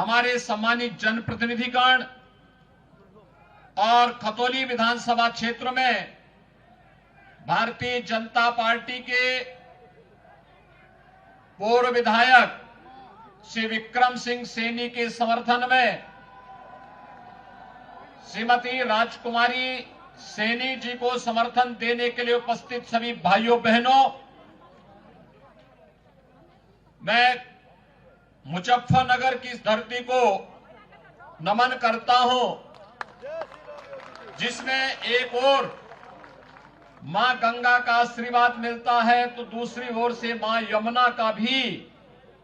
हमारे सम्मानित जनप्रतिनिधिगण और खतौली विधानसभा क्षेत्र में भारतीय जनता पार्टी के पूर्व विधायक श्री विक्रम सिंह सैनी के समर्थन में श्रीमती राजकुमारी सैनी जी को समर्थन देने के लिए उपस्थित सभी भाइयों बहनों, मैं मुजफ्फरनगर की इस धरती को नमन करता हूं, जिसमें एक ओर मां गंगा का आशीर्वाद मिलता है तो दूसरी ओर से मां यमुना का भी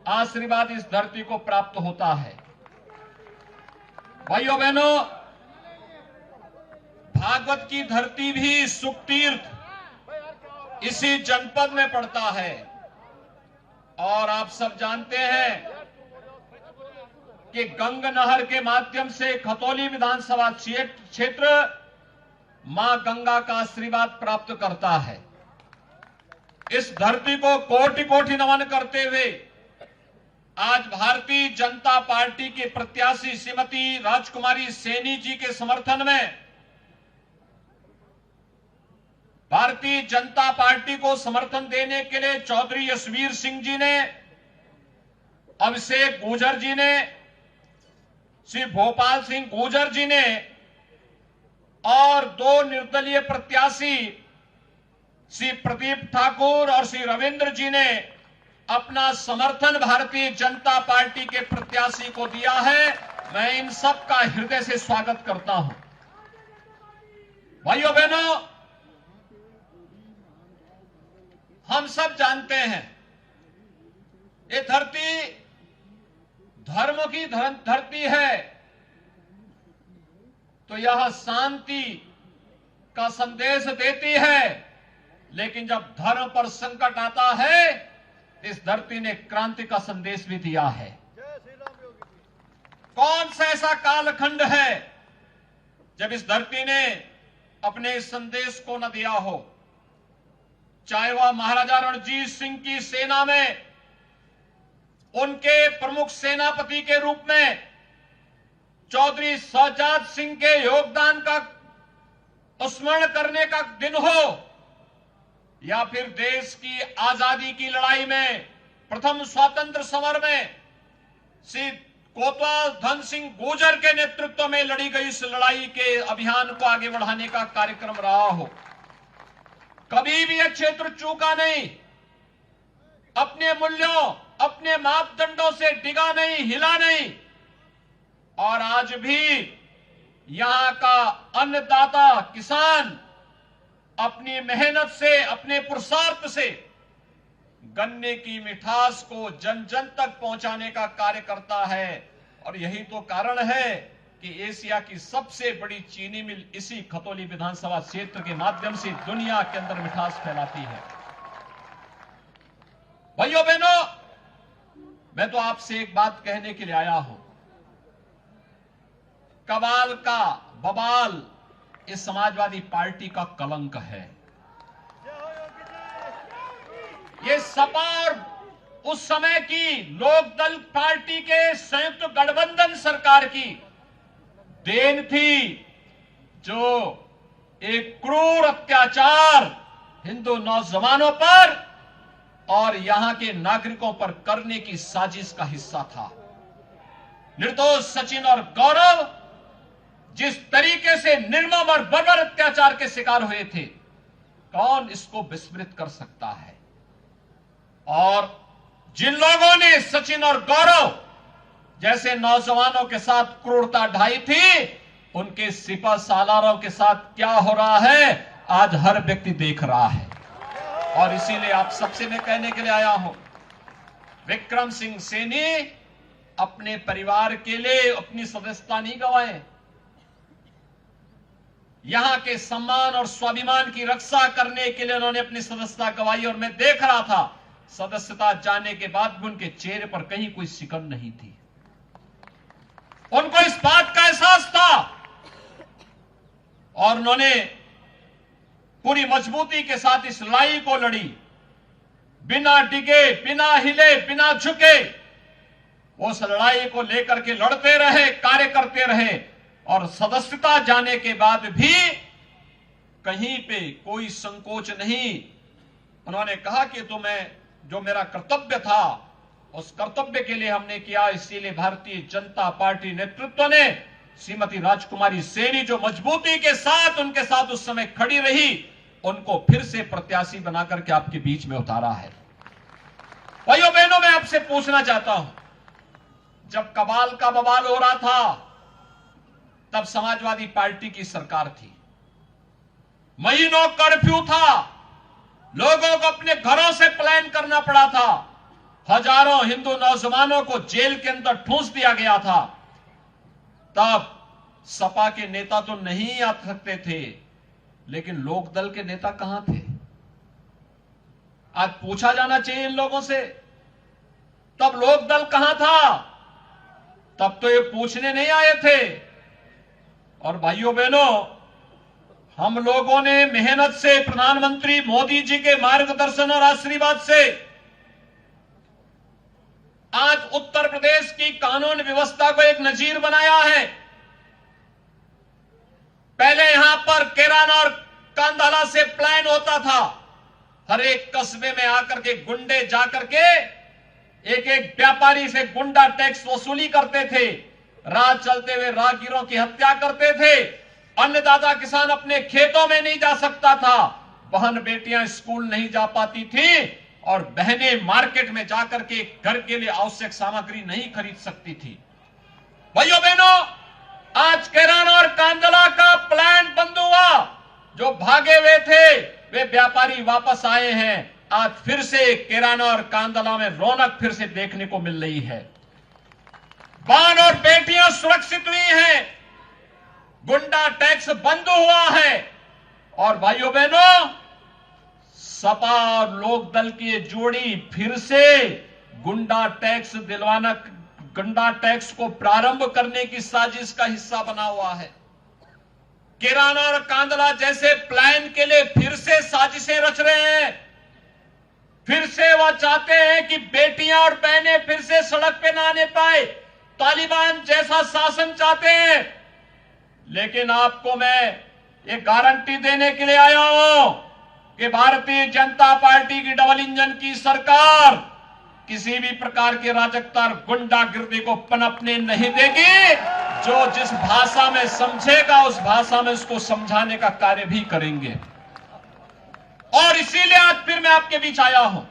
आशीर्वाद इस धरती को प्राप्त होता है। भाइयों बहनों, भागवत की धरती भी सुख तीर्थ इसी जनपद में पड़ता है और आप सब जानते हैं कि गंग नहर के माध्यम से खतौली विधानसभा क्षेत्र मां गंगा का आशीर्वाद प्राप्त करता है। इस धरती को कोटि कोटि नमन करते हुए आज भारतीय जनता पार्टी के प्रत्याशी श्रीमती राजकुमारी सैनी जी के समर्थन में भारतीय जनता पार्टी को समर्थन देने के लिए चौधरी यशवीर सिंह जी ने, अभिषेक गुर्जर जी ने, श्री भोपाल सिंह गुर्जर जी ने और दो निर्दलीय प्रत्याशी श्री प्रदीप ठाकुर और श्री रविंद्र जी ने अपना समर्थन भारतीय जनता पार्टी के प्रत्याशी को दिया है। मैं इन सब का हृदय से स्वागत करता हूं। भाइयों बहनों, हम सब जानते हैं ये धरती धर्म की धरती है, तो यह शांति का संदेश देती है, लेकिन जब धर्म पर संकट आता है इस धरती ने क्रांति का संदेश भी दिया है। कौन सा ऐसा कालखंड है जब इस धरती ने अपने इस संदेश को न दिया हो? चाहे वह महाराजा रणजीत सिंह की सेना में उनके प्रमुख सेनापति के रूप में चौधरी शहजाद सिंह के योगदान का स्मरण करने का दिन हो, या फिर देश की आजादी की लड़ाई में प्रथम स्वतंत्र समर में श्री कोतवाल धन सिंह गुर्जर के नेतृत्व में लड़ी गई इस लड़ाई के अभियान को आगे बढ़ाने का कार्यक्रम रहा हो, कभी भी यह क्षेत्र चूका नहीं, अपने मूल्यों अपने मापदंडों से डिगा नहीं, हिला नहीं, और आज भी यहां का अन्नदाता किसान अपनी मेहनत से, अपने पुरुषार्थ से गन्ने की मिठास को जन जन तक पहुंचाने का कार्य करता है। और यही तो कारण है कि एशिया की सबसे बड़ी चीनी मिल इसी खतौली विधानसभा क्षेत्र के माध्यम से दुनिया के अंदर मिठास फैलाती है। भाइयों बहनों, मैं तो आपसे एक बात कहने के लिए आया हूं, कबाल का बवाल इस समाजवादी पार्टी का कलंक है। ये सपा और उस समय की लोकदल पार्टी के संयुक्त गठबंधन सरकार की देन थी, जो एक क्रूर अत्याचार हिंदू नौजवानों पर और यहां के नागरिकों पर करने की साजिश का हिस्सा था। निर्दोष सचिन और गौरव जिस तरीके से निर्मम और बर्बर अत्याचार के शिकार हुए थे, कौन इसको विस्मृत कर सकता है? और जिन लोगों ने सचिन और गौरव जैसे नौजवानों के साथ क्रूरता ढाई थी, उनके सिपह सालारों के साथ क्या हो रहा है आज हर व्यक्ति देख रहा है। और इसीलिए आप सबसे मैं कहने के लिए आया हूं, विक्रम सिंह सैनी अपने परिवार के लिए अपनी सदस्यता नहीं गंवाए, यहां के सम्मान और स्वाभिमान की रक्षा करने के लिए उन्होंने अपनी सदस्यता गंवाई। और मैं देख रहा था सदस्यता जाने के बाद भी उनके चेहरे पर कहीं कोई सिकन नहीं थी। उनको इस बात का एहसास था और उन्होंने पूरी मजबूती के साथ इस लड़ाई को लड़ी, बिना डिगे, बिना हिले, बिना झुके। वो उस लड़ाई को लेकर के लड़ते रहे, कार्य करते रहे और सदस्यता जाने के बाद भी कहीं पे कोई संकोच नहीं। उन्होंने कहा कि तो मैं जो मेरा कर्तव्य था उस कर्तव्य के लिए हमने किया, इसीलिए भारतीय जनता पार्टी नेतृत्व ने श्रीमती राजकुमारी सैनी जो मजबूती के साथ उनके साथ उस समय खड़ी रही, उनको फिर से प्रत्याशी बनाकर के आपके बीच में उतारा है। भाइयों बहनों, मैं आपसे पूछना चाहता हूं, जब कबाल का बवाल हो रहा था तब समाजवादी पार्टी की सरकार थी, महीनों कर्फ्यू था, लोगों को अपने घरों से पलायन करना पड़ा था, हजारों हिंदू नौजवानों को जेल के अंदर ठूंस दिया गया था। तब सपा के नेता तो नहीं आ सकते थे, लेकिन लोकदल के नेता कहां थे? आज पूछा जाना चाहिए इन लोगों से, तब लोकदल कहां था? तब तो ये पूछने नहीं आए थे। और भाइयों बहनों, हम लोगों ने मेहनत से प्रधानमंत्री मोदी जी के मार्गदर्शन और आशीर्वाद से आज उत्तर प्रदेश की कानून व्यवस्था को एक नजीर बनाया है। पहले यहां पर केरान और कांधाला से प्लान होता था, हर एक कस्बे में आकर के गुंडे जाकर के एक एक व्यापारी से गुंडा टैक्स वसूली करते थे, राह चलते हुए राहगीरों की हत्या करते थे, अन्नदाता किसान अपने खेतों में नहीं जा सकता था, बहन बेटियां स्कूल नहीं जा पाती थी और बहनें मार्केट में जाकर के घर के लिए आवश्यक सामग्री नहीं खरीद सकती थी। भाइयों बहनों, आज केरान और कांधला का प्लान बंद हुआ, जो भागे हुए थे वे व्यापारी वापस आए हैं। आज फिर से केरान और कांधला में रौनक फिर से देखने को मिल रही है, बहन और बेटियां सुरक्षित हुई हैं, गुंडा टैक्स बंद हुआ है। और भाइयों बहनों, सपा और लोकदल की जोड़ी फिर से गुंडा टैक्स दिलवाना, गुंडा टैक्स को प्रारंभ करने की साजिश का हिस्सा बना हुआ है। केरान और कांधला जैसे प्लान के लिए फिर से साजिशें रच रहे हैं। फिर से वह चाहते हैं कि बेटियां और बहनें फिर से सड़क पे ना आने पाए, तालिबान जैसा शासन चाहते हैं। लेकिन आपको मैं एक गारंटी देने के लिए आया हूं कि भारतीय जनता पार्टी की डबल इंजन की सरकार किसी भी प्रकार के राजकता और गुंडागिर्दी को पनपने नहीं देगी। जो जिस भाषा में समझेगा उस भाषा में उसको समझाने का कार्य भी करेंगे। और इसीलिए आज फिर मैं आपके बीच आया हूं।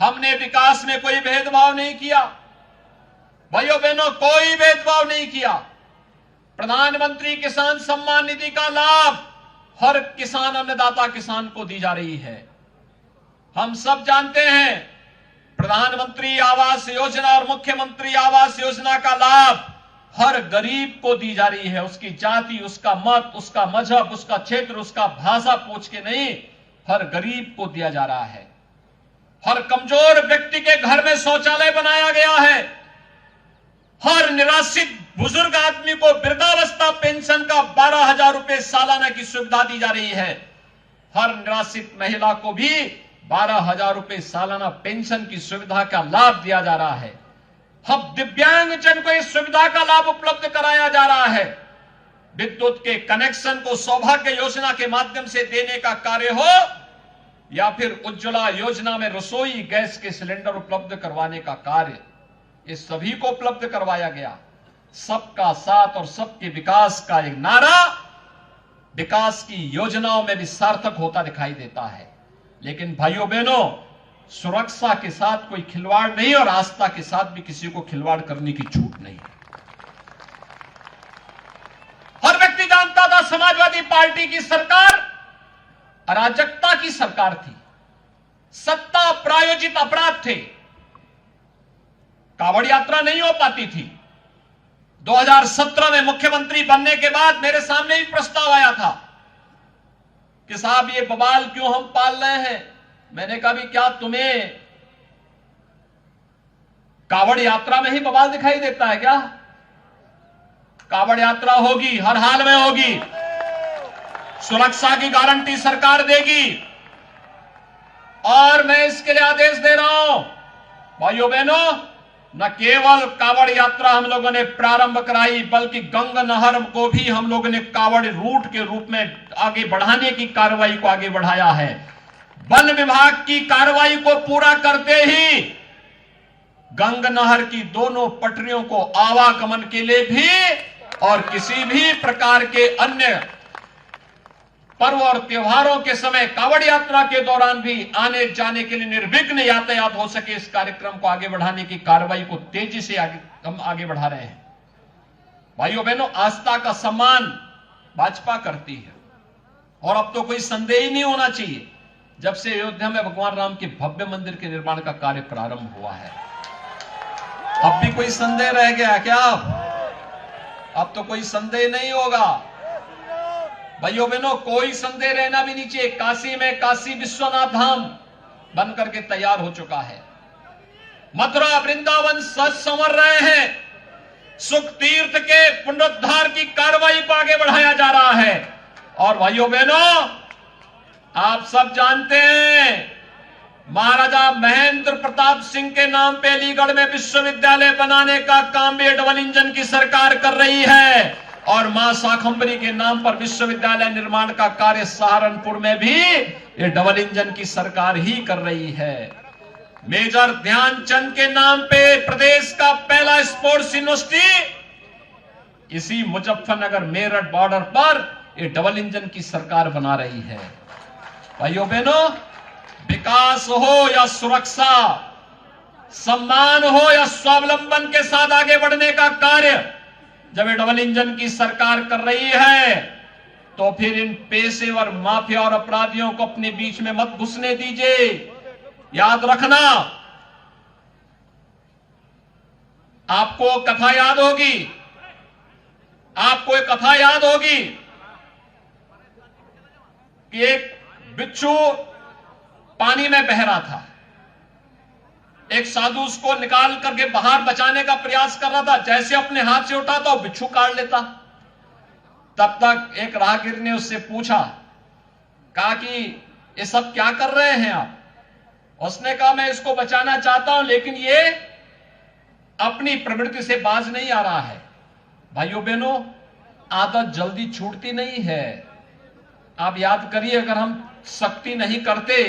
हमने विकास में कोई भेदभाव नहीं किया, भाइयों बहनों, कोई भेदभाव नहीं किया। प्रधानमंत्री किसान सम्मान निधि का लाभ हर किसान, अन्नदाता किसान को दी जा रही है। हम सब जानते हैं प्रधानमंत्री आवास योजना और मुख्यमंत्री आवास योजना का लाभ हर गरीब को दी जा रही है। उसकी जाति, उसका मत, उसका मजहब, उसका क्षेत्र, उसका भाषा पूछ के नहीं, हर गरीब को दिया जा रहा है। हर कमजोर व्यक्ति के घर में शौचालय बनाया गया है। हर निराश्रित बुजुर्ग आदमी को वृद्धावस्था पेंशन का 12,000 रुपए सालाना की सुविधा दी जा रही है। हर निराश्रित महिला को भी 12,000 रुपए सालाना पेंशन की सुविधा का लाभ दिया जा रहा है। अब दिव्यांगजन को इस सुविधा का लाभ उपलब्ध कराया जा रहा है। विद्युत के कनेक्शन को सौभाग्य योजना के माध्यम से देने का कार्य हो या फिर उज्ज्वला योजना में रसोई गैस के सिलेंडर उपलब्ध करवाने का कार्य, ये सभी को उपलब्ध करवाया गया। सबका साथ और सबके विकास का एक नारा विकास की योजनाओं में भी सार्थक होता दिखाई देता है। लेकिन भाइयों बहनों, सुरक्षा के साथ कोई खिलवाड़ नहीं और आस्था के साथ भी किसी को खिलवाड़ करने की छूट नहीं। हर व्यक्ति जानता था समाजवादी पार्टी की सरकार अराजकता की सरकार थी, सत्ता प्रायोजित अपराध थे, कांवड़ यात्रा नहीं हो पाती थी। 2017 में मुख्यमंत्री बनने के बाद मेरे सामने भी प्रस्ताव आया था कि साहब ये बवाल क्यों हम पाल रहे हैं। मैंने कहा भी क्या तुम्हें कांवड़ यात्रा में ही बवाल दिखाई देता है क्या? कांवड़ यात्रा होगी, हर हाल में होगी, सुरक्षा की गारंटी सरकार देगी। और मैं इसके लिए आदेश दे रहा हूं भाइयों बहनों, न केवल कावड़ यात्रा हम लोगों ने प्रारंभ कराई, बल्कि गंगा नहर को भी हम लोगों ने कावड़ रूट के रूप में आगे बढ़ाने की कार्रवाई को आगे बढ़ाया है। वन विभाग की कार्रवाई को पूरा करते ही गंगा नहर की दोनों पटरियों को आवागमन के लिए भी और किसी भी प्रकार के अन्य पर्व और त्योहारों के समय कावड़ यात्रा के दौरान भी आने जाने के लिए निर्विघ्न यातायात हो सके, इस कार्यक्रम को आगे बढ़ाने की कार्रवाई को तेजी से हम आगे बढ़ा रहे हैं। भाइयों बहनों, आस्था का सम्मान भाजपा करती है और अब तो कोई संदेह ही नहीं होना चाहिए, जब से अयोध्या में भगवान राम के भव्य मंदिर के निर्माण का कार्य प्रारंभ हुआ है। अब भी कोई संदेह रह गया क्या? अब तो कोई संदेह नहीं होगा। भाइयों बहनों, कोई संदेह रहना भी नहीं चाहिए। काशी में काशी विश्वनाथ धाम बनकर के तैयार हो चुका है। मथुरा वृंदावन सज संवर रहे हैं। सुख तीर्थ के पुनरुद्धार की कार्रवाई को आगे बढ़ाया जा रहा है। और भाइयों बहनों, आप सब जानते हैं महाराजा महेंद्र प्रताप सिंह के नाम पे अलीगढ़ में विश्वविद्यालय बनाने का काम भी डबल इंजन की सरकार कर रही है और मां शाकंभरी के नाम पर विश्वविद्यालय निर्माण का कार्य सहारनपुर में भी ये डबल इंजन की सरकार ही कर रही है। मेजर ध्यानचंद के नाम पे प्रदेश का पहला स्पोर्ट्स यूनिवर्सिटी इसी मुजफ्फरनगर मेरठ बॉर्डर पर ये डबल इंजन की सरकार बना रही है। भाइयों बहनों, विकास हो या सुरक्षा, सम्मान हो या स्वावलंबन के साथ आगे बढ़ने का कार्य जब ये डबल इंजन की सरकार कर रही है, तो फिर इन पेशेवर माफिया और अपराधियों को अपने बीच में मत घुसने दीजिए। याद रखना, आपको कथा याद होगी, आपको एक कथा याद होगी कि एक बिच्छू पानी में बह रहा था। एक साधु उसको निकाल करके बाहर बचाने का प्रयास कर रहा था। जैसे अपने हाथ से उठाता वो बिच्छू काट लेता। तब तक एक राहगीर ने उससे पूछा, कहा कि ये सब क्या कर रहे हैं आप? उसने कहा, मैं इसको बचाना चाहता हूं, लेकिन ये अपनी प्रवृत्ति से बाज नहीं आ रहा है। भाइयों बहनों, आदत जल्दी छूटती नहीं है। आप याद करिए, अगर हम सख्ती नहीं करते,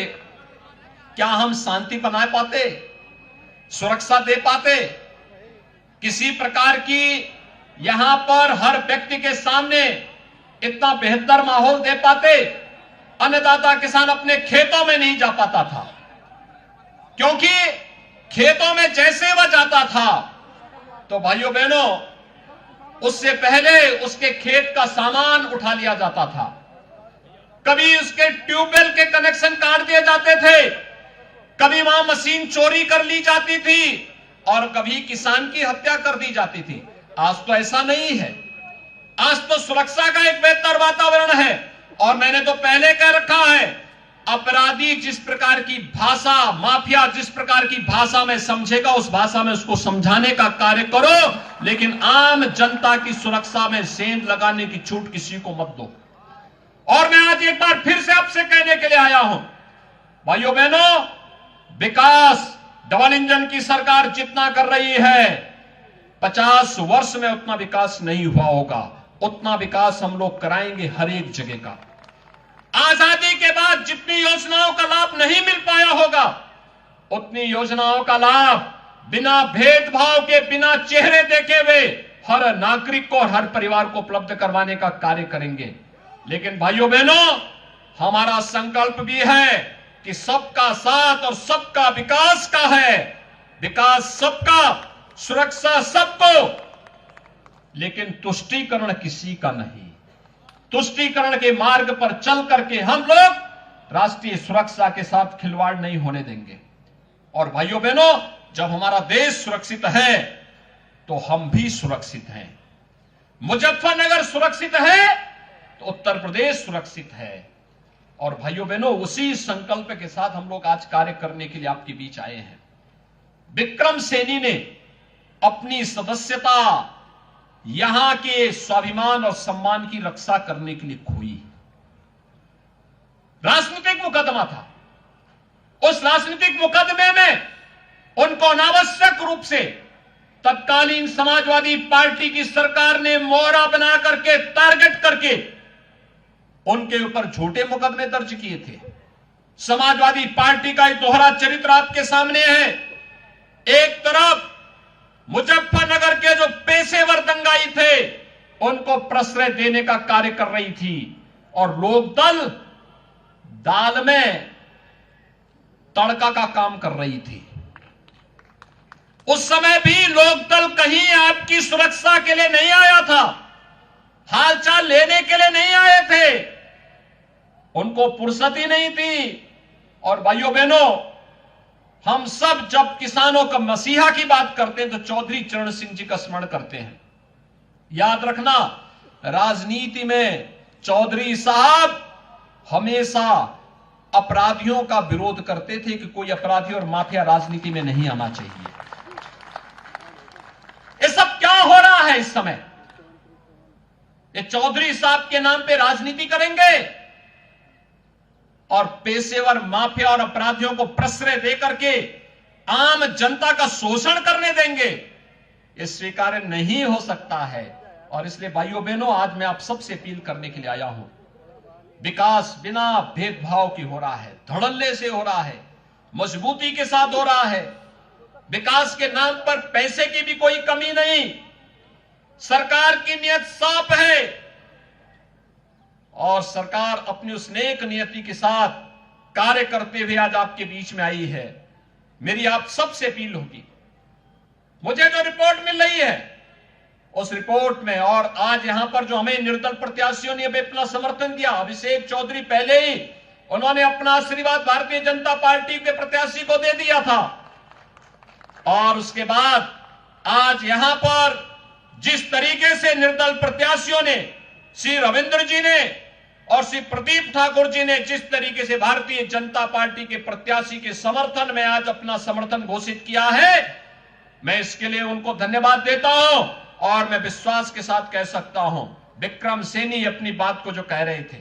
क्या हम शांति बनाए पाते, सुरक्षा दे पाते? किसी प्रकार की यहां पर हर व्यक्ति के सामने इतना बेहतर माहौल दे पाते? अन्नदाता किसान अपने खेतों में नहीं जा पाता था, क्योंकि खेतों में जैसे वह जाता था तो भाइयों बहनों, उससे पहले उसके खेत का सामान उठा लिया जाता था। कभी उसके ट्यूबवेल के कनेक्शन काट दिए जाते थे, कभी वहां मशीन चोरी कर ली जाती थी और कभी किसान की हत्या कर दी जाती थी। आज तो ऐसा नहीं है। आज तो सुरक्षा का एक बेहतर वातावरण है। और मैंने तो पहले कह रखा है, अपराधी जिस प्रकार की भाषा, माफिया जिस प्रकार की भाषा में समझेगा, उस भाषा में उसको समझाने का कार्य करो, लेकिन आम जनता की सुरक्षा में सेंध लगाने की छूट किसी को मत दो। और मैं आज एक बार फिर से आपसे कहने के लिए आया हूं, भाइयों बहनों, विकास डबल इंजन की सरकार जितना कर रही है, 50 वर्ष में उतना विकास नहीं हुआ होगा। उतना विकास हम लोग कराएंगे हर एक जगह का। आजादी के बाद जितनी योजनाओं का लाभ नहीं मिल पाया होगा, उतनी योजनाओं का लाभ बिना भेदभाव के, बिना चेहरे देखे हुए हर नागरिक को और हर परिवार को उपलब्ध करवाने का कार्य करेंगे। लेकिन भाइयों बहनों, हमारा संकल्प भी है कि सबका साथ और सबका विकास का है। विकास सबका, सुरक्षा सबको, लेकिन तुष्टीकरण किसी का नहीं। तुष्टीकरण के मार्ग पर चल करके हम लोग राष्ट्रीय सुरक्षा के साथ खिलवाड़ नहीं होने देंगे। और भाइयों बहनों, जब हमारा देश सुरक्षित है तो हम भी सुरक्षित हैं। मुजफ्फरनगर सुरक्षित है तो उत्तर प्रदेश सुरक्षित है। और भाइयों बहनों, उसी संकल्प के साथ हम लोग आज कार्य करने के लिए आपके बीच आए हैं। विक्रम सैनी ने अपनी सदस्यता यहां के स्वाभिमान और सम्मान की रक्षा करने के लिए खोई। राजनीतिक मुकदमा था। उस राजनीतिक मुकदमे में उनको अनावश्यक रूप से तत्कालीन समाजवादी पार्टी की सरकार ने मोहरा बना करके टारगेट करके उनके ऊपर झूठे मुकदमे दर्ज किए थे। समाजवादी पार्टी का एक दोहरा चरित्र आपके सामने है। एक तरफ मुजफ्फरनगर के जो पेशेवर दंगाई थे उनको प्रश्रय देने का कार्य कर रही थी और लोकदल दाल में तड़का का काम कर रही थी। उस समय भी लोकदल कहीं आपकी सुरक्षा के लिए नहीं आया था, हालचाल लेने के लिए नहीं आए थे, उनको फुर्सत ही नहीं थी। और भाइयों बहनों, हम सब जब किसानों का मसीहा की बात करते हैं तो चौधरी चरण सिंह जी का स्मरण करते हैं। याद रखना, राजनीति में चौधरी साहब हमेशा अपराधियों का विरोध करते थे कि कोई अपराधी और माफिया राजनीति में नहीं आना चाहिए। ये सब क्या हो रहा है इस समय? ये चौधरी साहब के नाम पे राजनीति करेंगे और पेशेवर माफिया और अपराधियों को प्रश्रय देकर के आम जनता का शोषण करने देंगे, ये स्वीकार्य नहीं हो सकता है। और इसलिए भाइयों बहनों, आज मैं आप सबसे अपील करने के लिए आया हूं। विकास बिना भेदभाव की हो रहा है, धड़ल्ले से हो रहा है, मजबूती के साथ हो रहा है। विकास के नाम पर पैसे की भी कोई कमी नहीं, सरकार की नियत साफ है और सरकार अपनी उस नेक नियति के साथ कार्य करते हुए आज आपके बीच में आई है। मेरी आप सबसे अपील होगी, मुझे जो रिपोर्ट मिल रही है उस रिपोर्ट में, और आज यहां पर जो हमें निर्दल प्रत्याशियों ने अपना समर्थन दिया, अभिषेक चौधरी पहले ही उन्होंने अपना आशीर्वाद भारतीय जनता पार्टी के प्रत्याशी को दे दिया था, और उसके बाद आज यहां पर जिस तरीके से निर्दल प्रत्याशियों ने, श्री रविंद्र जी ने और श्री प्रदीप ठाकुर जी ने जिस तरीके से भारतीय जनता पार्टी के प्रत्याशी के समर्थन में आज अपना समर्थन घोषित किया है, मैं इसके लिए उनको धन्यवाद देता हूं। और मैं विश्वास के साथ कह सकता हूं, विक्रम सैनी अपनी बात को जो कह रहे थे,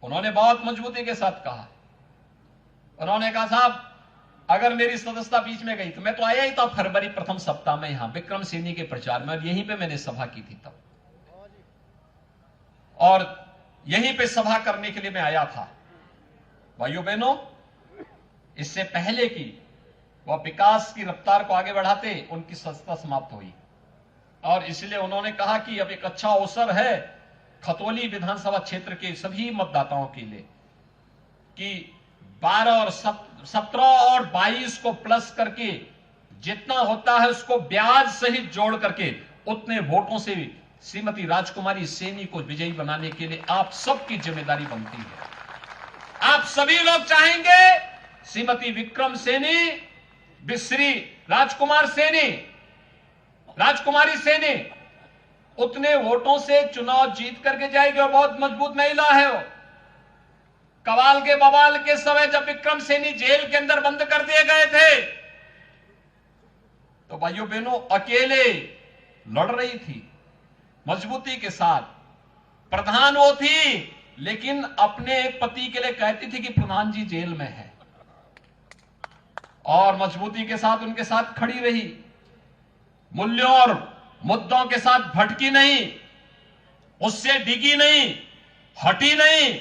उन्होंने बहुत मजबूती के साथ कहा। उन्होंने कहा, साहब अगर मेरी सदस्यता बीच में गई तो मैं तो आया ही था फरवरी प्रथम सप्ताह में यहां विक्रम सैनी के प्रचार में, और यहीं पे मैंने सभा की थी तब, और यहीं पे सभा करने के लिए मैं आया था। भाइयों बहनों, इससे पहले की वह विकास की रफ्तार को आगे बढ़ाते उनकी सत्ता समाप्त हुई, और इसलिए उन्होंने कहा कि अब एक अच्छा अवसर है खतौली विधानसभा क्षेत्र के सभी मतदाताओं के लिए कि 12 और 17 और 22 को प्लस करके जितना होता है उसको ब्याज सहित जोड़ करके उतने वोटों से श्रीमती राजकुमारी सैनी को विजयी बनाने के लिए आप सबकी जिम्मेदारी बनती है। आप सभी लोग चाहेंगे श्रीमती विक्रम सैनी, श्री राजकुमारी सैनी उतने वोटों से चुनाव जीत करके जाएगी, और बहुत मजबूत महिला है वो। कवाल के बवाल के समय जब विक्रम सैनी जेल के अंदर बंद कर दिए गए थे तो भाइयों बहनों अकेले लड़ रही थी, मजबूती के साथ। प्रधान वो थी, लेकिन अपने पति के लिए कहती थी कि प्रधान जी जेल में है, और मजबूती के साथ उनके साथ खड़ी रही, मूल्यों और मुद्दों के साथ भटकी नहीं, उससे डिगी नहीं, हटी नहीं,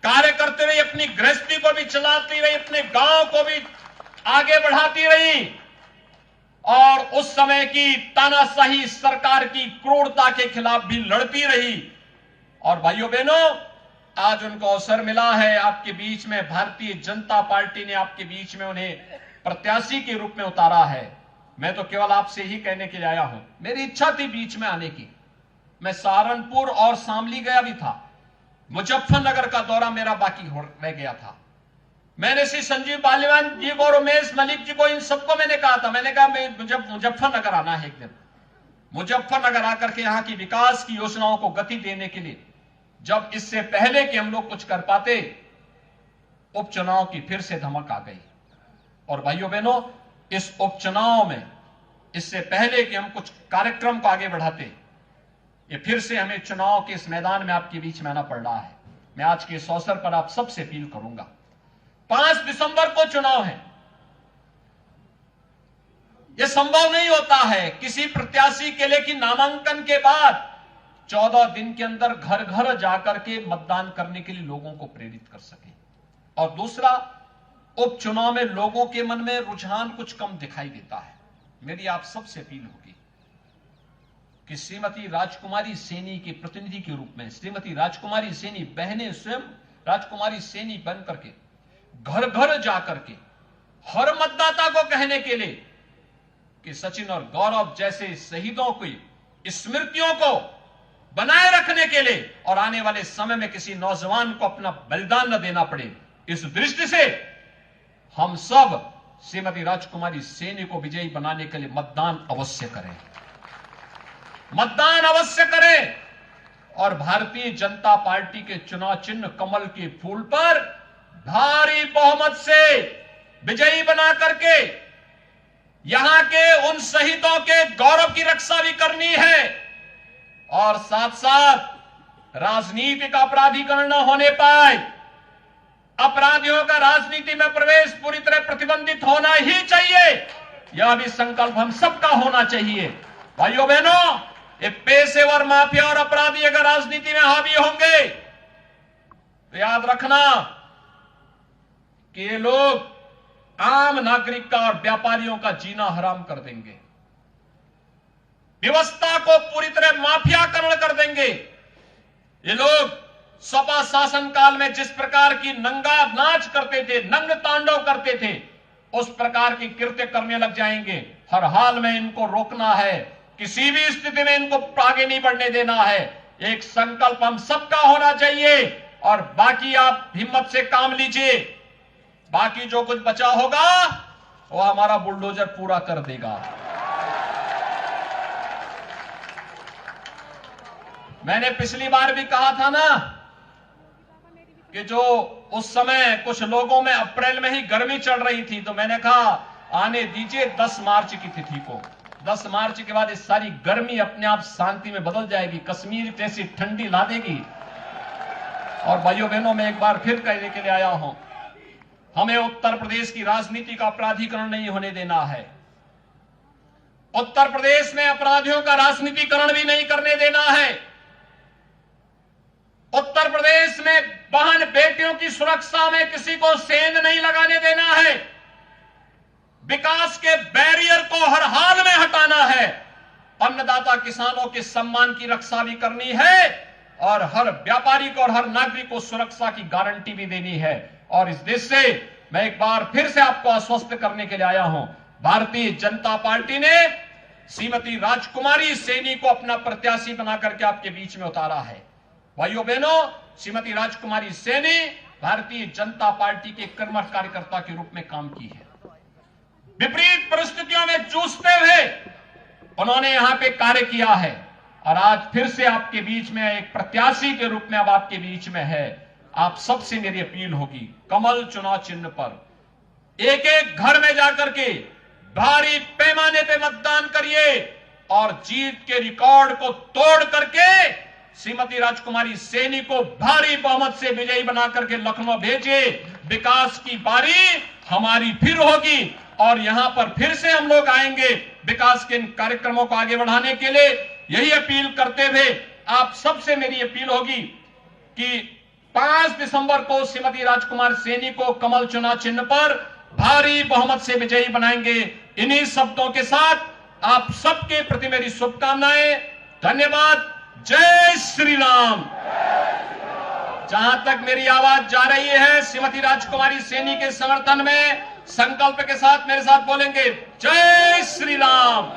कार्य करते रही, अपनी गृहस्थी को भी चलाती रही, अपने गांव को भी आगे बढ़ाती रही, और उस समय की तानाशाही सरकार की क्रूरता के खिलाफ भी लड़ती रही। और भाइयों बहनों, आज उनको अवसर मिला है, आपके बीच में भारतीय जनता पार्टी ने आपके बीच में उन्हें प्रत्याशी के रूप में उतारा है। मैं तो केवल आपसे ही कहने के लिए आया हूं, मेरी इच्छा थी बीच में आने की, मैं सहारनपुर और शामली गया भी था, मुजफ्फरनगर का दौरा मेरा बाकी रह गया था। मैंने श्री संजीव पालीवान जी को, रमेश मलिक जी को, इन सबको मैंने कहा था, मैंने कहा मैं मुजफ्फरनगर आना है एक दिन, मुजफ्फरनगर आकर के यहाँ की विकास की योजनाओं को गति देने के लिए, जब इससे पहले कि हम लोग कुछ कर पाते उपचुनाव की फिर से धमक आ गई। और भाइयों बहनों, इस उपचुनाव में इससे पहले कि हम कुछ कार्यक्रम को आगे बढ़ाते, ये फिर से हमें चुनाव के इस मैदान में आपके बीच में आना पड़ रहा है। मैं आज के इस अवसर पर आप सबसे अपील करूंगा, 5 दिसंबर को चुनाव है, यह संभव नहीं होता है किसी प्रत्याशी के लिए कि नामांकन के बाद 14 दिन के अंदर घर घर जाकर के मतदान करने के लिए लोगों को प्रेरित कर सके। और दूसरा, उपचुनाव में लोगों के मन में रुझान कुछ कम दिखाई देता है। मेरी आप सबसे अपील होगी कि श्रीमती राजकुमारी सैनी के प्रतिनिधि के रूप में श्रीमती राजकुमारी सैनी बहनें स्वयं राजकुमारी सैनी बन करके घर घर जाकर के हर मतदाता को कहने के लिए कि सचिन और गौरव जैसे शहीदों की स्मृतियों को बनाए रखने के लिए और आने वाले समय में किसी नौजवान को अपना बलिदान न देना पड़े, इस दृष्टि से हम सब श्रीमती राजकुमारी सैनी को विजयी बनाने के लिए मतदान अवश्य करें, मतदान अवश्य करें। और भारतीय जनता पार्टी के चुनाव चिन्ह कमल के फूल पर भारी बहुमत से विजयी बना करके यहां के उन शहीदों के गौरव की रक्षा भी करनी है और साथ साथ राजनीतिक अपराधीकरण न होने पाए, अपराधियों का राजनीति में प्रवेश पूरी तरह प्रतिबंधित होना ही चाहिए। यह भी संकल्प हम सबका होना चाहिए। भाइयों बहनों, ये पेशेवर माफिया और अपराधी अगर राजनीति में हावी होंगे तो याद रखना कि ये लोग आम नागरिक का और व्यापारियों का जीना हराम कर देंगे, व्यवस्था को पूरी तरह माफियाकरण कर देंगे। ये लोग सपा शासन काल में जिस प्रकार की नंगा नाच करते थे, नंग तांडव करते थे, उस प्रकार की कृत्य करने लग जाएंगे। हर हाल में इनको रोकना है, किसी भी स्थिति में इनको आगे नहीं बढ़ने देना है। एक संकल्प हम सबका होना चाहिए और बाकी आप हिम्मत से काम लीजिए। बाकी जो कुछ बचा होगा वो हमारा बुलडोजर पूरा कर देगा। मैंने पिछली बार भी कहा था ना कि जो उस समय कुछ लोगों में अप्रैल में ही गर्मी चढ़ रही थी, तो मैंने कहा आने दीजिए 10 मार्च की तिथि को। 10 मार्च के बाद इस सारी गर्मी अपने आप शांति में बदल जाएगी, कश्मीर जैसी ठंडी ला देगी। और भाइयों बहनों, मैं एक बार फिर कहने के लिए आया हूं, हमें उत्तर प्रदेश की राजनीति का अपराधीकरण नहीं होने देना है। उत्तर प्रदेश में अपराधियों का राजनीतिकरण भी नहीं करने देना है। उत्तर प्रदेश में बहन बेटियों की सुरक्षा में किसी को सेंध नहीं लगाने देना है। विकास के बैरियर को हर हाल में हटाना है। अन्नदाता किसानों के सम्मान की रक्षा भी करनी है और हर व्यापारी को और हर नागरिक को सुरक्षा की गारंटी भी देनी है। और इस देश से मैं एक बार फिर से आपको आश्वस्त करने के लिए आया हूं, भारतीय जनता पार्टी ने श्रीमती राजकुमारी सैनी को अपना प्रत्याशी बनाकर के आपके बीच में उतारा है। भाइयों बहनों, श्रीमती राजकुमारी सैनी भारतीय जनता पार्टी के कर्मठ कार्यकर्ता के रूप में काम की है। विपरीत परिस्थितियों में जूझते हुए उन्होंने यहां पे कार्य किया है और आज फिर से आपके बीच में एक प्रत्याशी के रूप में अब आपके बीच में है। आप सबसे मेरी अपील होगी, कमल चुनाव चिन्ह पर एक एक घर में जाकर के भारी पैमाने पे मतदान करिए और जीत के रिकॉर्ड को तोड़ करके श्रीमती राजकुमारी सैनी को भारी बहुमत से विजयी बना करके लखनऊ भेजिए। विकास की बारी हमारी फिर होगी और यहां पर फिर से हम लोग आएंगे विकास के इन कार्यक्रमों को आगे बढ़ाने के लिए। यही अपील करते हुए आप सबसे मेरी अपील होगी कि 5 दिसंबर को श्रीमती राजकुमार सैनी को कमल चुनाव चिन्ह पर भारी बहुमत से विजयी बनाएंगे। इन्हीं शब्दों के साथ आप सबके प्रति मेरी शुभकामनाएं। धन्यवाद। जय श्री राम। जहां तक मेरी आवाज जा रही है, श्रीमती राजकुमारी सैनी के समर्थन में संकल्प के साथ मेरे साथ बोलेंगे, जय श्री राम।